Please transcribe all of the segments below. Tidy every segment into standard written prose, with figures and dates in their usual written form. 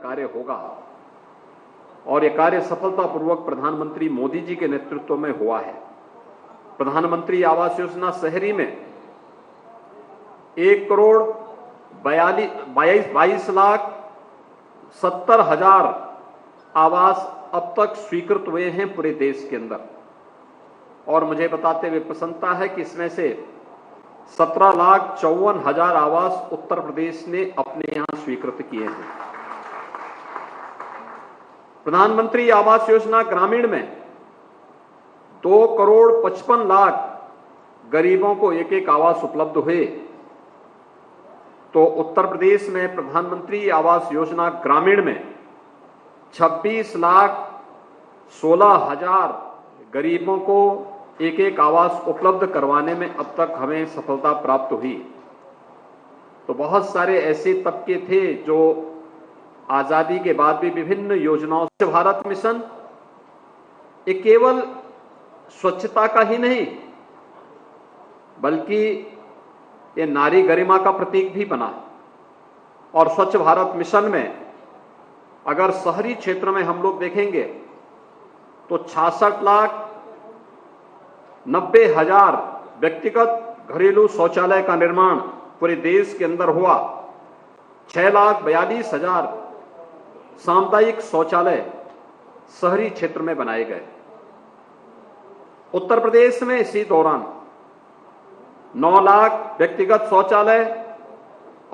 कार्य होगा और यह कार्य सफलतापूर्वक प्रधानमंत्री मोदी जी के नेतृत्व में हुआ है। प्रधानमंत्री आवास योजना शहरी में 1,22,70,000 आवास अब तक स्वीकृत हुए हैं पूरे देश के अंदर। और मुझे बताते हुए प्रसन्नता है कि इसमें से 17,54,000 आवास उत्तर प्रदेश ने अपने यहां स्वीकृत किए हैं। प्रधानमंत्री आवास योजना ग्रामीण में 2,55,00,000 गरीबों को एक एक आवास उपलब्ध हुए। तो उत्तर प्रदेश में प्रधानमंत्री आवास योजना ग्रामीण में 26,16,000 गरीबों को एक एक आवास उपलब्ध करवाने में अब तक हमें सफलता प्राप्त हुई। तो बहुत सारे ऐसे तबके थे जो आजादी के बाद भी विभिन्न योजनाओं से भारत मिशन ये केवल स्वच्छता का ही नहीं बल्कि ये नारी गरिमा का प्रतीक भी बना। और स्वच्छ भारत मिशन में अगर शहरी क्षेत्र में हम लोग देखेंगे तो 66,90,000 व्यक्तिगत घरेलू शौचालय का निर्माण पूरे देश के अंदर हुआ। 6,42,000 सामुदायिक शौचालय शहरी क्षेत्र में बनाए गए। उत्तर प्रदेश में इसी दौरान 9 लाख व्यक्तिगत शौचालय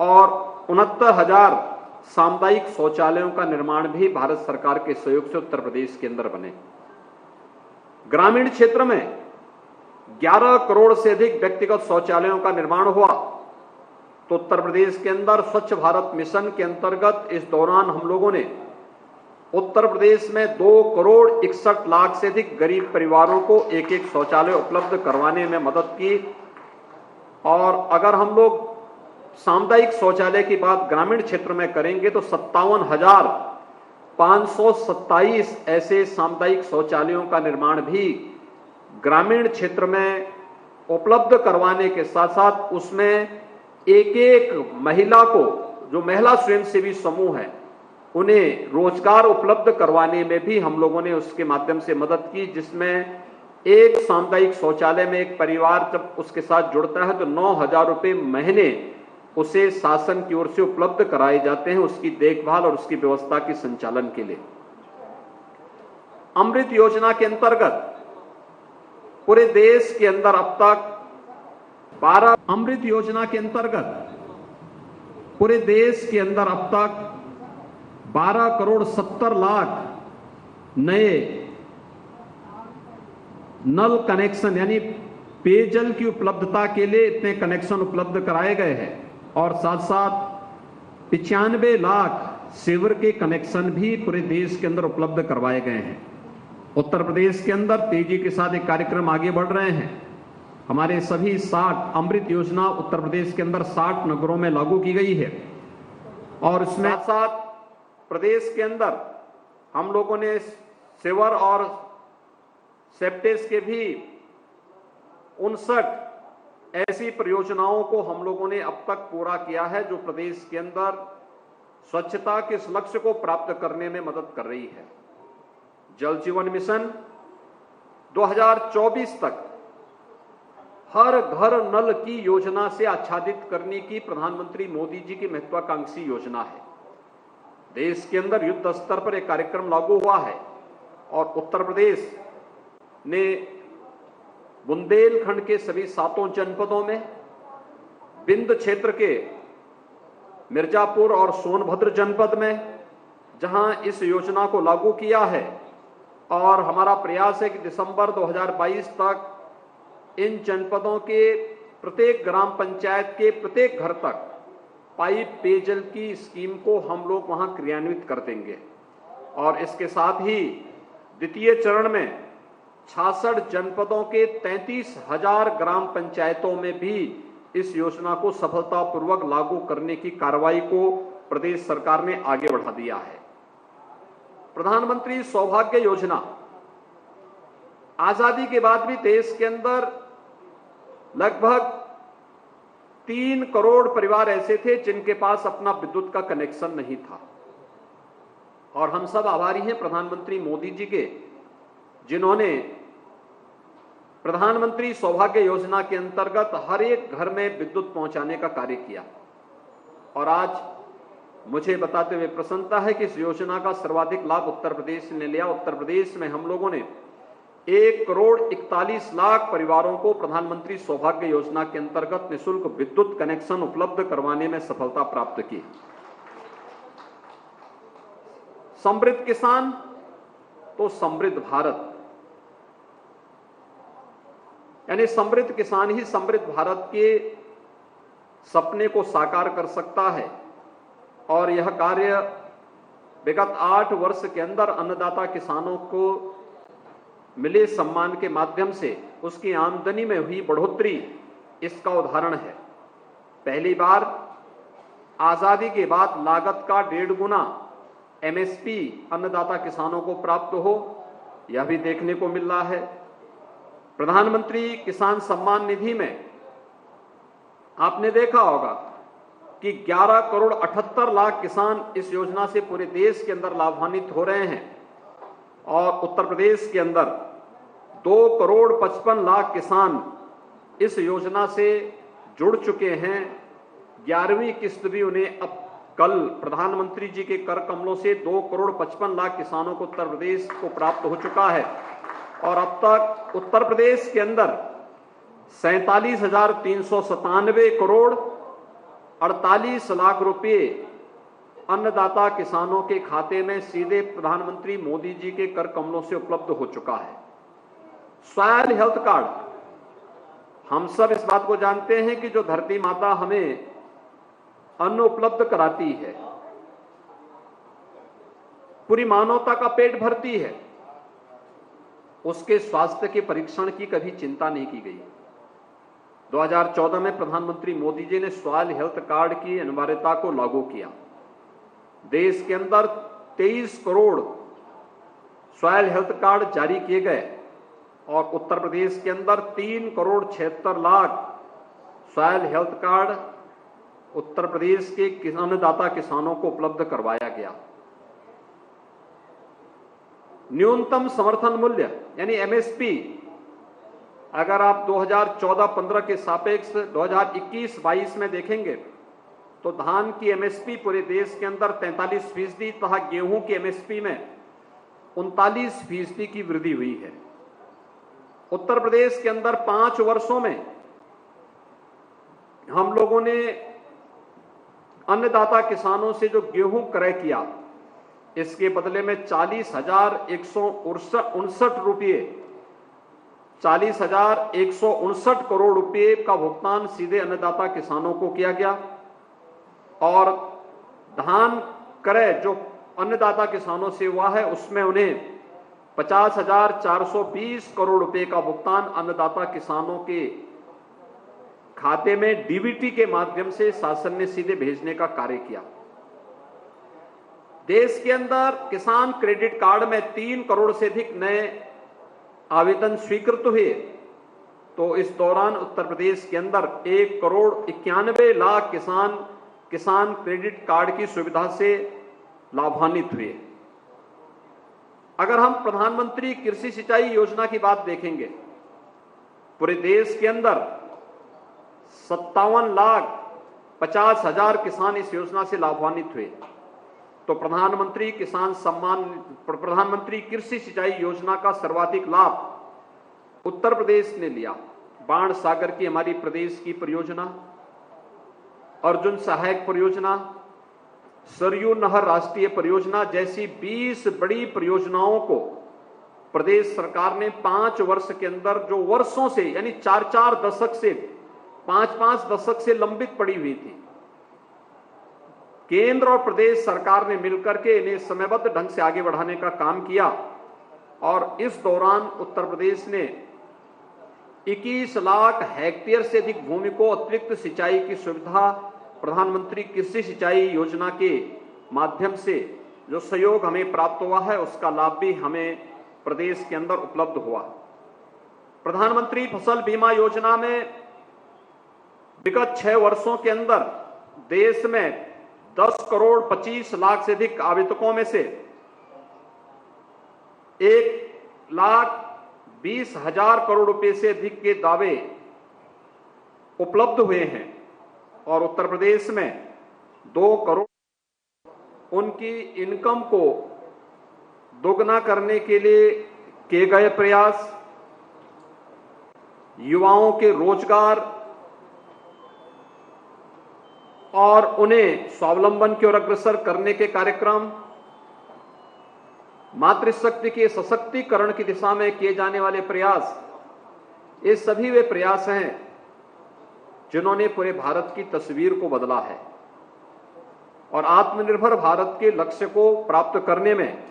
और 69,000 सामुदायिक शौचालयों का निर्माण भी भारत सरकार के सहयोग से उत्तर प्रदेश के अंदर बने। ग्रामीण क्षेत्र में 11 करोड़ से अधिक व्यक्तिगत शौचालयों का निर्माण हुआ। तो उत्तर प्रदेश के अंदर स्वच्छ भारत मिशन के अंतर्गत इस दौरान हम लोगों ने उत्तर प्रदेश में 2,61,00,000 से अधिक गरीब परिवारों को एक एक शौचालय उपलब्ध करवाने में मदद की। और अगर हम लोग सामुदायिक शौचालय की बात ग्रामीण क्षेत्र में करेंगे तो 57,527 ऐसे सामुदायिक शौचालयों का निर्माण भी ग्रामीण क्षेत्र में उपलब्ध करवाने के साथ साथ उसमें एक एक महिला को, जो महिला स्वयंसेवी समूह है, उन्हें रोजगार उपलब्ध करवाने में भी हम लोगों ने उसके माध्यम से मदद की। जिसमें एक सामुदायिक शौचालय में एक परिवार जब उसके साथ जुड़ता है तो 9,000 रुपए महीने उसे शासन की ओर से उपलब्ध कराए जाते हैं उसकी देखभाल और उसकी व्यवस्था के संचालन के लिए। अमृत योजना के अंतर्गत पूरे देश के अंदर अब तक 12 अमृत योजना के अंतर्गत पूरे देश के अंदर अब तक 12,70,00,000 नए नल कनेक्शन यानी पेयजल की उपलब्धता के लिए इतने कनेक्शन उपलब्ध कराए गए हैं। और साथ साथ 95 लाख सीवर के कनेक्शन भी पूरे देश के अंदर उपलब्ध करवाए गए हैं। उत्तर प्रदेश के अंदर तेजी के साथ एक कार्यक्रम आगे बढ़ रहे हैं। हमारे सभी 60 अमृत योजना उत्तर प्रदेश के अंदर 60 नगरों में लागू की गई है। और इसमें साथ प्रदेश के अंदर हम लोगों ने सीवर और सेप्टेज के भी 59 ऐसी परियोजनाओं को हम लोगों ने अब तक पूरा किया है जो प्रदेश के अंदर स्वच्छता के इस लक्ष्य को प्राप्त करने में मदद कर रही है। जल जीवन मिशन 2024 तक हर घर नल की योजना से आच्छादित करने की प्रधानमंत्री मोदी जी की महत्वाकांक्षी योजना है। देश के अंदर युद्ध स्तर पर एक कार्यक्रम लागू हुआ है और उत्तर प्रदेश ने बुंदेलखंड के सभी 7 जनपदों में, बिंद क्षेत्र के मिर्जापुर और सोनभद्र जनपद में जहां इस योजना को लागू किया है। और हमारा प्रयास है कि दिसंबर 2022 तक इन जनपदों के प्रत्येक ग्राम पंचायत के प्रत्येक घर तक पाइप पेयजल की स्कीम को हम लोग वहां क्रियान्वित कर देंगे। और इसके साथ ही द्वितीय चरण में 66 जनपदों के 33,000 ग्राम पंचायतों में भी इस योजना को सफलतापूर्वक लागू करने की कार्रवाई को प्रदेश सरकार ने आगे बढ़ा दिया है। प्रधानमंत्री सौभाग्य योजना आजादी के बाद भी देश के अंदर लगभग 3 करोड़ परिवार ऐसे थे जिनके पास अपना विद्युत का कनेक्शन नहीं था। और हम सब आभारी हैं प्रधानमंत्री मोदी जी के, जिन्होंने प्रधानमंत्री सौभाग्य योजना के अंतर्गत हर एक घर में विद्युत पहुंचाने का कार्य किया। और आज मुझे बताते हुए प्रसन्नता है कि इस योजना का सर्वाधिक लाभ उत्तर प्रदेश ने लिया। उत्तर प्रदेश में हम लोगों ने 1,41,00,000 परिवारों को प्रधानमंत्री सौभाग्य योजना के अंतर्गत निःशुल्क विद्युत कनेक्शन उपलब्ध करवाने में सफलता प्राप्त की। समृद्ध किसान तो समृद्ध भारत, यानी समृद्ध किसान ही समृद्ध भारत के सपने को साकार कर सकता है। और यह कार्य विगत 8 वर्ष के अंदर अन्नदाता किसानों को मिले सम्मान के माध्यम से उसकी आमदनी में हुई बढ़ोतरी इसका उदाहरण है। पहली बार आजादी के बाद लागत का 1.5 गुना एमएसपी अन्नदाता किसानों को प्राप्त हो, यह भी देखने को मिल रहा है। प्रधानमंत्री किसान सम्मान निधि में आपने देखा होगा कि 11,78,00,000 किसान इस योजना से पूरे देश के अंदर लाभान्वित हो रहे हैं। और उत्तर प्रदेश के अंदर 2,55,00,000 किसान इस योजना से जुड़ चुके हैं। 11वीं किस्त भी उन्हें अब कल प्रधानमंत्री जी के कर कमलों से 2,55,00,000 किसानों को उत्तर प्रदेश को प्राप्त हो चुका है। और अब तक उत्तर प्रदेश के अंदर 47,397 करोड़ 48 लाख रुपए अन्नदाता किसानों के खाते में सीधे प्रधानमंत्री मोदी जी के कर कमलों से उपलब्ध हो चुका है। सॉयल हेल्थ कार्ड, हम सब इस बात को जानते हैं कि जो धरती माता हमें अन्न उपलब्ध कराती है, पूरी मानवता का पेट भरती है, उसके स्वास्थ्य के परीक्षण की कभी चिंता नहीं की गई। 2014 में प्रधानमंत्री मोदी जी ने सॉयल हेल्थ कार्ड की अनिवार्यता को लागू किया। देश के अंदर 23 करोड़ सॉयल हेल्थ कार्ड जारी किए गए और उत्तर प्रदेश के अंदर 3,76,00,000 soil health card Uttar Pradesh के अन्नदाता किसानों को उपलब्ध करवाया गया। न्यूनतम समर्थन मूल्य यानी एमएसपी, अगर आप 2014-15 के सापेक्ष 2021-22 में देखेंगे तो धान की एमएसपी पूरे देश के अंदर 43% तथा गेहूं की एमएसपी में 39% की वृद्धि हुई है। उत्तर प्रदेश के अंदर 5 वर्षों में हम लोगों ने अन्नदाता किसानों से जो गेहूं क्रय किया, इसके बदले में 40,159 रुपये 40,159 करोड़ रुपए का भुगतान सीधे अन्नदाता किसानों को किया गया। और धान क्रय जो अन्नदाता किसानों से हुआ है उसमें उन्हें 50,420 करोड़ रुपए का भुगतान अन्नदाता किसानों के खाते में डीबीटी के माध्यम से शासन ने सीधे भेजने का कार्य किया। देश के अंदर किसान क्रेडिट कार्ड में 3 करोड़ से अधिक नए आवेदन स्वीकृत हुए, तो इस दौरान उत्तर प्रदेश के अंदर 1,91,00,000 किसान क्रेडिट कार्ड की सुविधा से लाभान्वित हुए। अगर हम प्रधानमंत्री कृषि सिंचाई योजना की बात देखेंगे, पूरे देश के अंदर 57,50,000 किसान इस योजना से लाभान्वित हुए। तो प्रधानमंत्री कृषि सिंचाई योजना का सर्वाधिक लाभ उत्तर प्रदेश ने लिया। बाण सागर की हमारी प्रदेश की परियोजना, अर्जुन सहायक परियोजना, सरयू नहर राष्ट्रीय परियोजना जैसी 20 बड़ी परियोजनाओं को प्रदेश सरकार ने 5 वर्ष के अंदर, जो वर्षों से यानी 4-4 दशक से 5-5 दशक से लंबित पड़ी हुई थी, केंद्र और प्रदेश सरकार ने मिलकर के इन्हें समयबद्ध ढंग से आगे बढ़ाने का काम किया। और इस दौरान उत्तर प्रदेश ने 21 लाख हेक्टेयर से अधिक भूमि को अतिरिक्त सिंचाई की सुविधा प्रधानमंत्री कृषि सिंचाई योजना के माध्यम से जो सहयोग हमें प्राप्त हुआ है, उसका लाभ भी हमें प्रदेश के अंदर उपलब्ध हुआ। प्रधानमंत्री फसल बीमा योजना में विगत 6 वर्षों के अंदर देश में 10 करोड़ 25 लाख से अधिक आवेदकों में से 1,20,000 करोड़ रुपए से अधिक के दावे उपलब्ध हुए हैं और उत्तर प्रदेश में 2 करोड़ उनकी इनकम को दोगुना करने के लिए किए गए प्रयास, युवाओं के रोजगार और उन्हें स्वावलंबन की ओर अग्रसर करने के कार्यक्रम, मातृशक्ति के सशक्तिकरण की दिशा में किए जाने वाले प्रयास, ये सभी वे प्रयास हैं जिन्होंने पूरे भारत की तस्वीर को बदला है और आत्मनिर्भर भारत के लक्ष्य को प्राप्त करने में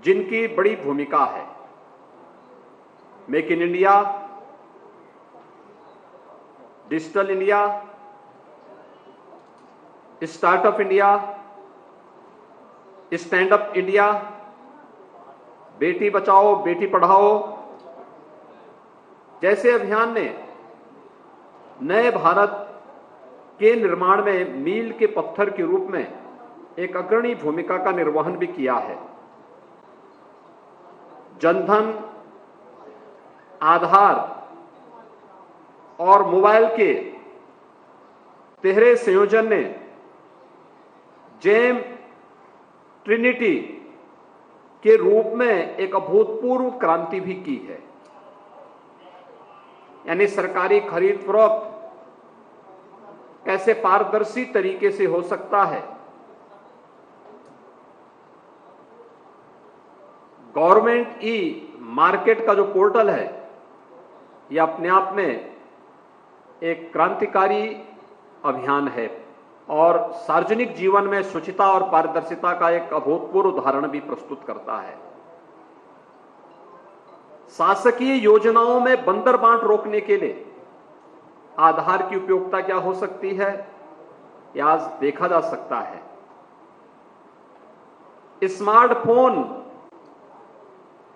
जिनकी बड़ी भूमिका है। Make in India, digital India, startup India, stand up India, Beti Bachao Beti Padhao जैसे अभियान ने नए भारत के निर्माण में मील के पत्थर के रूप में एक अग्रणी भूमिका का निर्वहन भी किया है। जनधन, आधार और मोबाइल के तिहरे संयोजन ने जेम ट्रिनिटी के रूप में एक अभूतपूर्व क्रांति भी की है। यानी सरकारी खरीद फरोख्त कैसे पारदर्शी तरीके से हो सकता है, गवर्नमेंट ई मार्केट का जो पोर्टल है यह अपने आप में एक क्रांतिकारी अभियान है और सार्वजनिक जीवन में शुचिता और पारदर्शिता का एक अभूतपूर्व उदाहरण भी प्रस्तुत करता है। शासकीय योजनाओं में बंदर बांट रोकने के लिए आधार की उपयोगिता क्या हो सकती है, यह आज देखा जा सकता है। स्मार्टफोन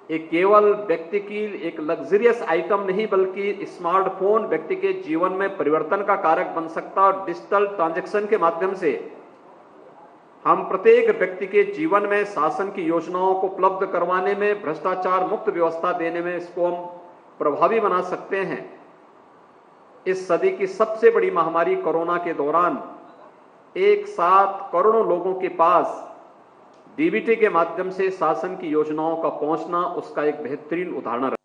एक केवल व्यक्ति की एक लग्जरियस आइटम नहीं बल्कि स्मार्टफोन व्यक्ति के जीवन में परिवर्तन का कारक बन सकता है और डिजिटल ट्रांजैक्शन के माध्यम से हम प्रत्येक व्यक्ति के जीवन में शासन की योजनाओं को उपलब्ध करवाने में, भ्रष्टाचार मुक्त व्यवस्था देने में इसको हम प्रभावी बना सकते हैं। इस सदी की सबसे बड़ी महामारी कोरोना के दौरान एक साथ करोड़ों लोगों के पास डीबीटी के माध्यम से शासन की योजनाओं का पहुंचना उसका एक बेहतरीन उदाहरण